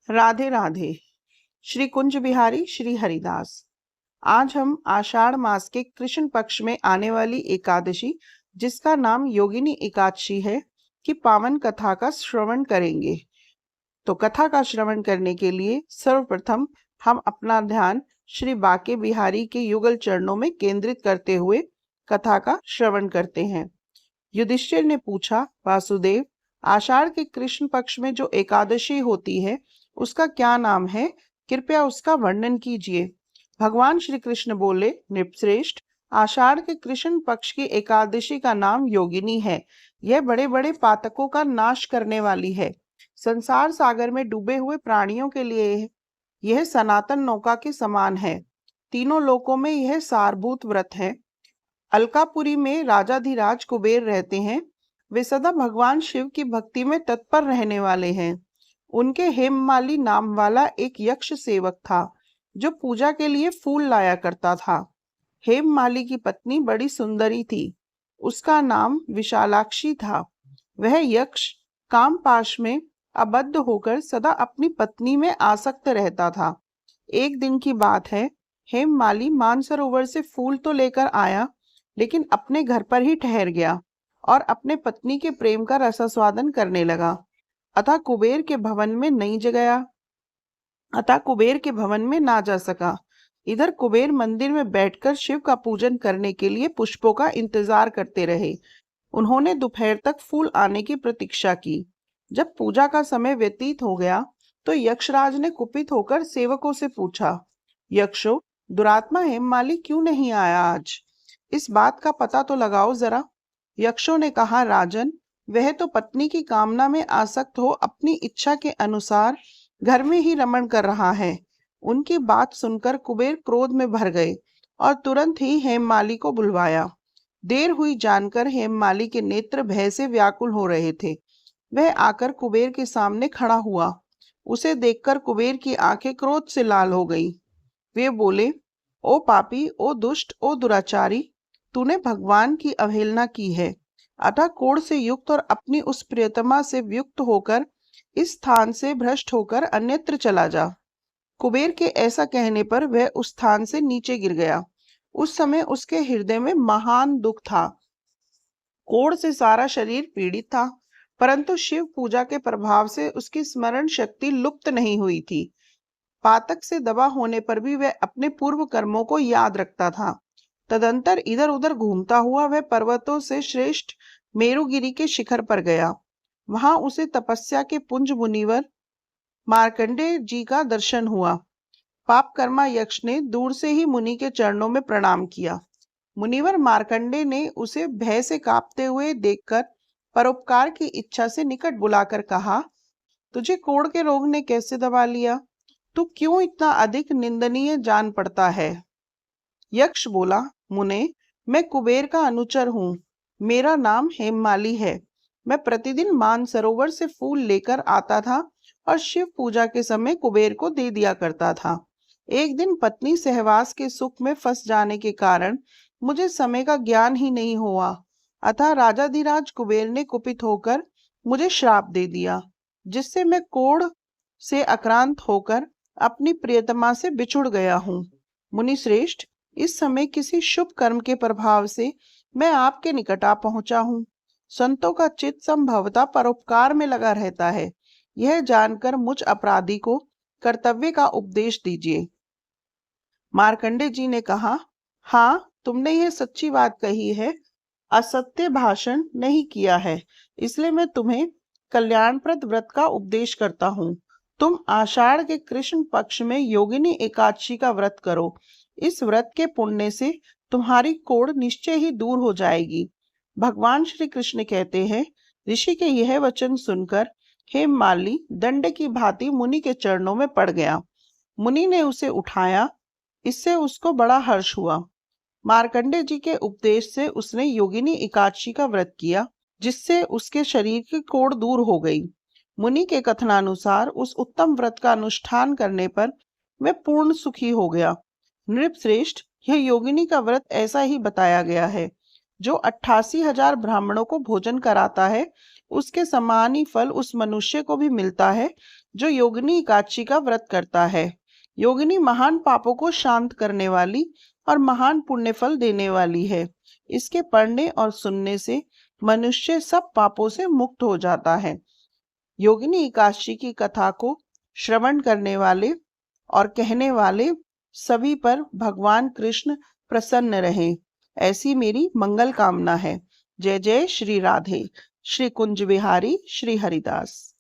राधे राधे। श्री कुंज बिहारी श्री हरिदास। आज हम आषाढ़ मास के कृष्ण पक्ष में आने वाली एकादशी, जिसका नाम योगिनी एकादशी है, की पावन कथा का श्रवण करेंगे। तो कथा का श्रवण करने के लिए सर्वप्रथम हम अपना ध्यान श्री बाके बिहारी के युगल चरणों में केंद्रित करते हुए कथा का श्रवण करते हैं। युधिष्ठिर ने पूछा, वासुदेव, आषाढ़ के कृष्ण पक्ष में जो एकादशी होती है उसका क्या नाम है? कृपया उसका वर्णन कीजिए। भगवान श्री कृष्ण बोले, नृपश्रेष्ठ, आषाढ़ के कृष्ण पक्ष की एकादशी का नाम योगिनी है। यह बड़े बड़े पातकों का नाश करने वाली है। संसार सागर में डूबे हुए प्राणियों के लिए यह सनातन नौका के समान है। तीनों लोकों में यह सारभूत व्रत है। अलकापुरी में राजाधिराज कुबेर रहते हैं। वे सदा भगवान शिव की भक्ति में तत्पर रहने वाले हैं। उनके हेममाली नाम वाला एक यक्ष सेवक था, जो पूजा के लिए फूल लाया करता था। हेममाली की पत्नी बड़ी सुंदरी थी। उसका नाम विशालाक्षी था। वह यक्ष कामपाश में अबद्ध होकर सदा अपनी पत्नी में आसक्त रहता था। एक दिन की बात है, हेममाली मानसरोवर से फूल तो लेकर आया, लेकिन अपने घर पर ही ठहर गया और अपने पत्नी के प्रेम का रसास्वादन करने लगा। अतः कुबेर के भवन में ना जा सका। इधर कुबेर मंदिर में बैठकर शिव का पूजन करने के लिए पुष्पों का इंतजार करते रहे। उन्होंने दोपहर तक फूल आने की प्रतीक्षा की। जब पूजा का समय व्यतीत हो गया तो यक्षराज ने कुपित होकर सेवकों से पूछा, यक्षो, दुरात्मा हेममाली क्यों नहीं आया आज? इस बात का पता तो लगाओ जरा। यक्षों ने कहा, राजन, वह तो पत्नी की कामना में आसक्त हो अपनी इच्छा के अनुसार घर में ही रमण कर रहा है। उनकी बात सुनकर कुबेर क्रोध में भर गए और तुरंत ही हेममाली को बुलवाया। देर हुई जानकर हेममाली के नेत्र भय से व्याकुल हो रहे थे। वह आकर कुबेर के सामने खड़ा हुआ। उसे देखकर कुबेर की आंखें क्रोध से लाल हो गई। वे बोले, ओ पापी, ओ दुष्ट, ओ दुराचारी, तूने भगवान की अवहेलना की है। अतः कोढ़ से युक्त और अपनी उस प्रियतमा से युक्त होकर इस स्थान से भ्रष्ट होकर अन्यत्र चला जा। कुबेर के ऐसा कहने पर वह उस स्थान से नीचे गिर गया। उस समय उसके हृदय में महान दुख था। कोढ़ से सारा शरीर पीड़ित था, परंतु शिव पूजा के प्रभाव से उसकी स्मरण शक्ति लुप्त नहीं हुई थी। पातक से दबा होने पर भी वह अपने पूर्व कर्मों को याद रखता था। तदंतर इधर उधर घूमता हुआ वह पर्वतों से श्रेष्ठ मेरुगिरी के शिखर पर गया। वहां उसे तपस्या के पुंज मुनिवर मार्कंडेय जी का दर्शन हुआ। पापकर्मा यक्ष ने दूर से ही मुनि के चरणों में प्रणाम किया। मुनिवर मार्कंडेय ने उसे भय से कांपते हुए देखकर परोपकार की इच्छा से निकट बुलाकर कहा, तुझे कोढ़ के रोग ने कैसे दबा लिया? तू क्यों इतना अधिक निंदनीय जान पड़ता है? यक्ष बोला, मुने, मैं कुबेर का अनुचर हूँ। मेरा नाम हेममाली है। मैं प्रतिदिन मानसरोवर से फूल लेकर आता था और शिव पूजा के समय कुबेर को दे दिया करता था। एक दिन पत्नी सहवास के सुख में फंस जाने के कारण मुझे समय का ज्ञान ही नहीं हुआ। अतः राजाधिराज कुबेर ने कुपित होकर मुझे श्राप दे दिया, जिससे मैं कोढ़ से आक्रांत होकर अपनी प्रियतमा से बिछुड़ गया हूँ। मुनि श्रेष्ठ, इस समय किसी शुभ कर्म के प्रभाव से मैं आपके निकट आ पहुंचा हूँ। संतों का चित्त संभवतः परोपकार में लगा रहता है। यह जानकर मुझ अपराधी को कर्तव्य का उपदेश दीजिए। मार्कंडेय जी ने कहा, हाँ, तुमने यह सच्ची बात कही है। असत्य भाषण नहीं किया है, इसलिए मैं तुम्हें कल्याणप्रद व्रत का उपदेश करता हूँ। तुम आषाढ़ के कृष्ण पक्ष में योगिनी एकादशी का व्रत करो। इस व्रत के पुण्य से तुम्हारी कोढ़ निश्चय ही दूर हो जाएगी। भगवान श्री कृष्ण कहते हैं, ऋषि के यह वचन सुनकर हेममाली दंड की भांति मुनि के चरणों में पड़ गया। मुनि ने उसे उठाया। इससे उसको बड़ा हर्ष हुआ। मार्कंडेय जी के उपदेश से उसने योगिनी एकादशी का व्रत किया, जिससे उसके शरीर की कोढ़ दूर हो गई। मुनि के कथनानुसार उस उत्तम व्रत का अनुष्ठान करने पर वह पूर्ण सुखी हो गया। नृपश्रेष्ठ, यह योगिनी का व्रत ऐसा ही बताया गया है। जो 88,000 ब्राह्मणों को भोजन कराता है, उसके समान ही फल उस मनुष्य को भी मिलता है जो योगिनी एकादशी का व्रत करता है। योगिनी महान पापों को शांत करने वाली और महान पुण्य फल देने वाली है। इसके पढ़ने और सुनने से मनुष्य सब पापों से मुक्त हो जाता है। योगिनी एकादशी की कथा को श्रवण करने वाले और कहने वाले सभी पर भगवान कृष्ण प्रसन्न रहे, ऐसी मेरी मंगल कामना है। जय जय श्री राधे। श्री कुंज बिहारी श्री हरिदास।